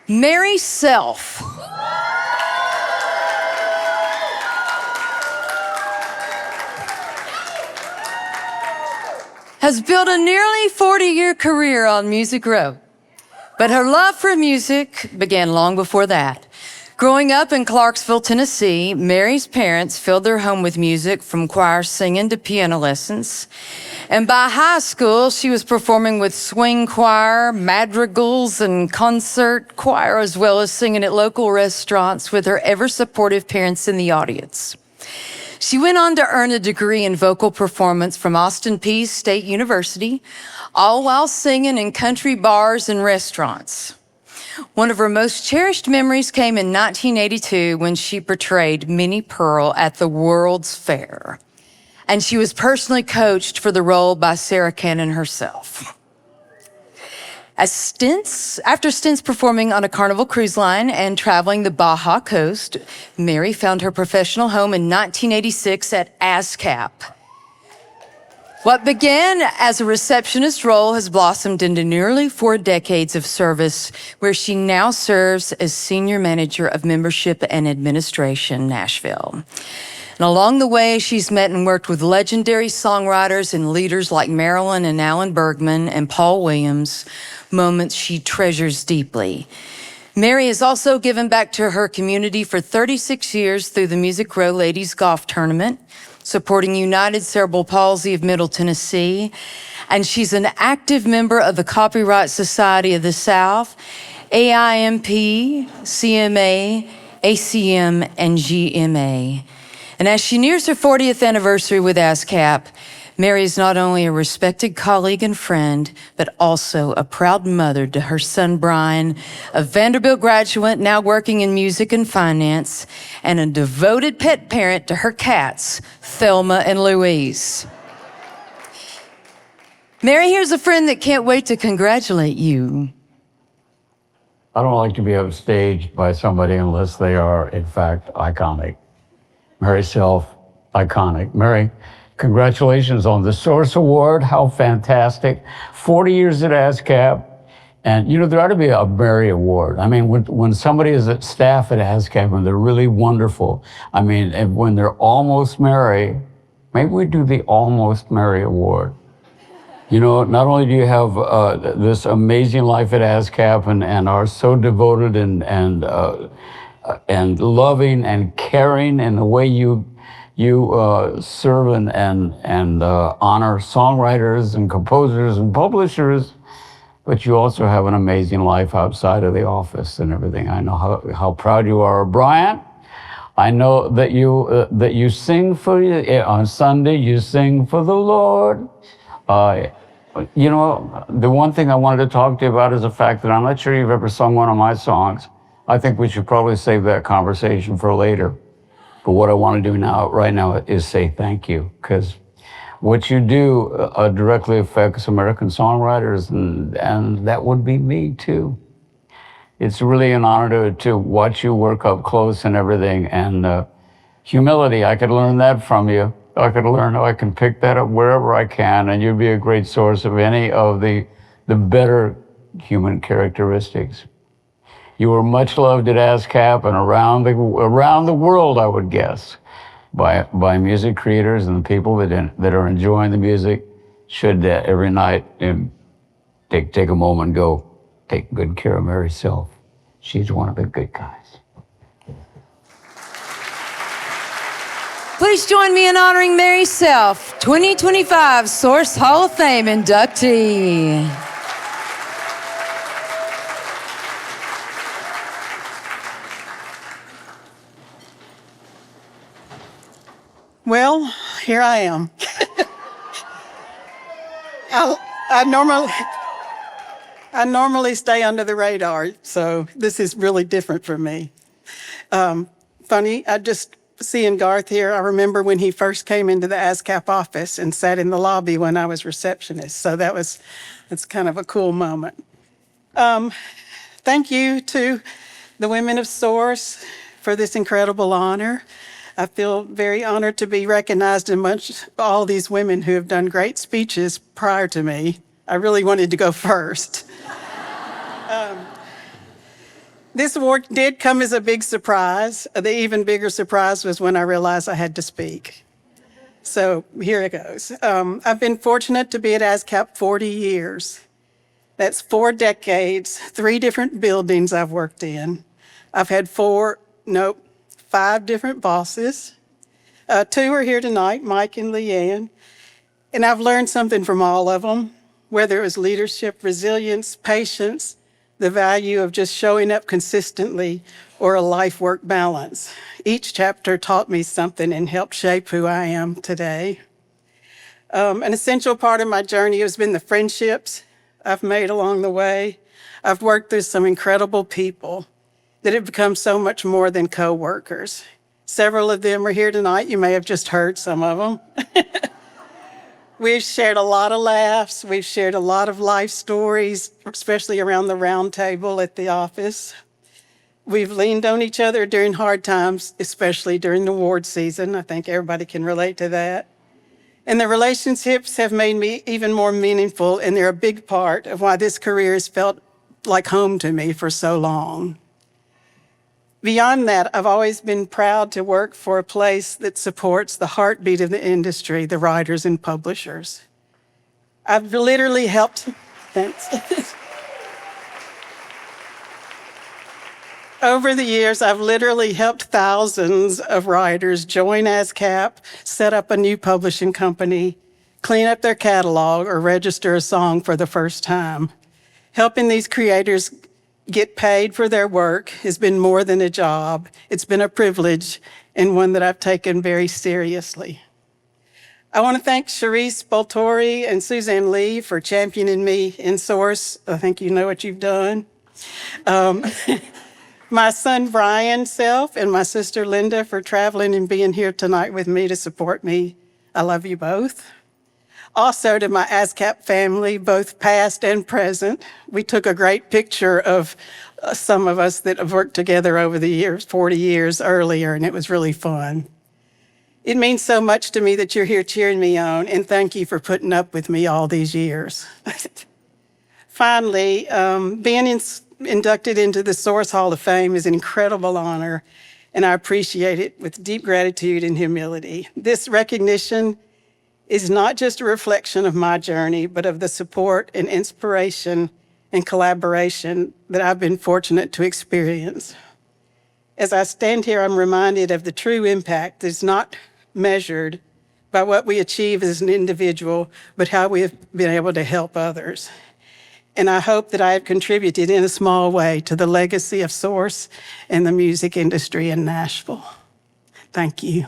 Mary Self. Has built a nearly 40-year career on Music Row. But her love for music began long before that. Growing up in Clarksville, Tennessee, Mary's parents filled their home with music from choir singing to piano lessons. And by high school, she was performing with swing choir, madrigals, and concert choir, as well as singing at local restaurants with her ever-supportive parents in the audience. She went on to earn a degree in vocal performance from Austin Peay State University, all while singing in country bars and restaurants. One of her most cherished memories came in 1982 when she portrayed Minnie Pearl at the World's Fair. And she was personally coached for the role by Sarah Cannon herself. After stints performing on a Carnival cruise line and traveling the Baja Coast, Mary found her professional home in 1986 at ASCAP. What began as a receptionist role has blossomed into nearly 4 decades of service, where she now serves as Senior Manager of Membership and Administration, Nashville. And along the way, she's met and worked with legendary songwriters and leaders like Marilyn and Alan Bergman and Paul Williams, moments she treasures deeply. Mary has also given back to her community for 36 years through the Music Row Ladies Golf Tournament, supporting United Cerebral Palsy of Middle Tennessee, and she's an active member of the Copyright Society of the South, AIMP, CMA, ACM, and GMA. And as she nears her 40th anniversary with ASCAP, Mary is not only a respected colleague and friend, but also a proud mother to her son, Brian, a Vanderbilt graduate now working in music and finance, and a devoted pet parent to her cats, Thelma and Louise. Mary, here's a friend that can't wait to congratulate you. I don't like to be upstaged by somebody unless they are, in fact, iconic. Mary Self, iconic. Mary, congratulations on the Source Award. How fantastic. 40 years at ASCAP. And, you know, there ought to be a Mary Award. I mean, when somebody is at staff at ASCAP and they're really wonderful, I mean, and when they're almost Mary, maybe we do the Almost Mary Award. You know, not only do you have this amazing life at ASCAP and are so devoted and loving and caring in the way you serve and honor songwriters and composers and publishers, but you also have an amazing life outside of the office and everything. I know how proud you are of Brian. I know that you sing on Sunday. You sing for the Lord. You know, the one thing I wanted to talk to you about is the fact that I'm not sure you've ever sung one of my songs. I think we should probably save that conversation for later. But what I want to do right now is say thank you, because what you do directly affects American songwriters, and that would be me too. It's really an honor to watch you work up close and everything, and humility, I could learn that from you. I can pick that up wherever I can, and you'd be a great source of any of the better human characteristics. You were much loved at ASCAP and around the world, I would guess, by music creators and the people that are enjoying the music. Should every night take a moment and go take good care of Mary Self. She's one of the good guys. Please join me in honoring Mary Self, 2025 Source Hall of Fame inductee. Well, here I am. I normally stay under the radar, so this is really different for me. Funny, I just seeing Garth here, I remember when he first came into the ASCAP office and sat in the lobby when I was receptionist, so that's kind of a cool moment. Thank you to the women of Source for this incredible honor. I feel very honored to be recognized amongst all these women who have done great speeches prior to me. I really wanted to go first. This award did come as a big surprise. The even bigger surprise was when I realized I had to speak. So here it goes. I've been fortunate to be at ASCAP 40 years. That's 4 decades, 3 different buildings I've worked in. I've had 5 different bosses. 2 are here tonight, Mike and Leanne. And I've learned something from all of them, whether it was leadership, resilience, patience, the value of just showing up consistently, or a life-work balance. Each chapter taught me something and helped shape who I am today. An essential part of my journey has been the friendships I've made along the way. I've worked with some incredible people that have become so much more than coworkers. Several of them are here tonight. You may have just heard some of them. We've shared a lot of laughs. We've shared a lot of life stories, especially around the round table at the office. We've leaned on each other during hard times, especially during the award season. I think everybody can relate to that. And the relationships have made me even more meaningful, and they're a big part of why this career has felt like home to me for so long. Beyond that, I've always been proud to work for a place that supports the heartbeat of the industry, the writers and publishers. I've literally helped, thanks. Over the years, I've literally helped thousands of writers join ASCAP, set up a new publishing company, clean up their catalog, or register a song for the first time. Helping these creators get paid for their work has been more than a job. It's been a privilege, and one that I've taken very seriously. I want to thank Cherise Boltori and Suzanne Lee for championing me in Source. I think you know what you've done. My son Brian Self and my sister Linda for traveling and being here tonight with me to support me. I love you both. Also to my ASCAP family, both past and present. We took a great picture of some of us that have worked together over the years, 40 years earlier, and it was really fun. It means so much to me that you're here cheering me on, and thank you for putting up with me all these years. Finally, being inducted into the Source Hall of Fame is an incredible honor, and I appreciate it with deep gratitude and humility. This recognition is not just a reflection of my journey, but of the support and inspiration and collaboration that I've been fortunate to experience. As I stand here, I'm reminded of the true impact that's not measured by what we achieve as an individual, but how we have been able to help others. And I hope that I have contributed in a small way to the legacy of Source and the music industry in Nashville. Thank you.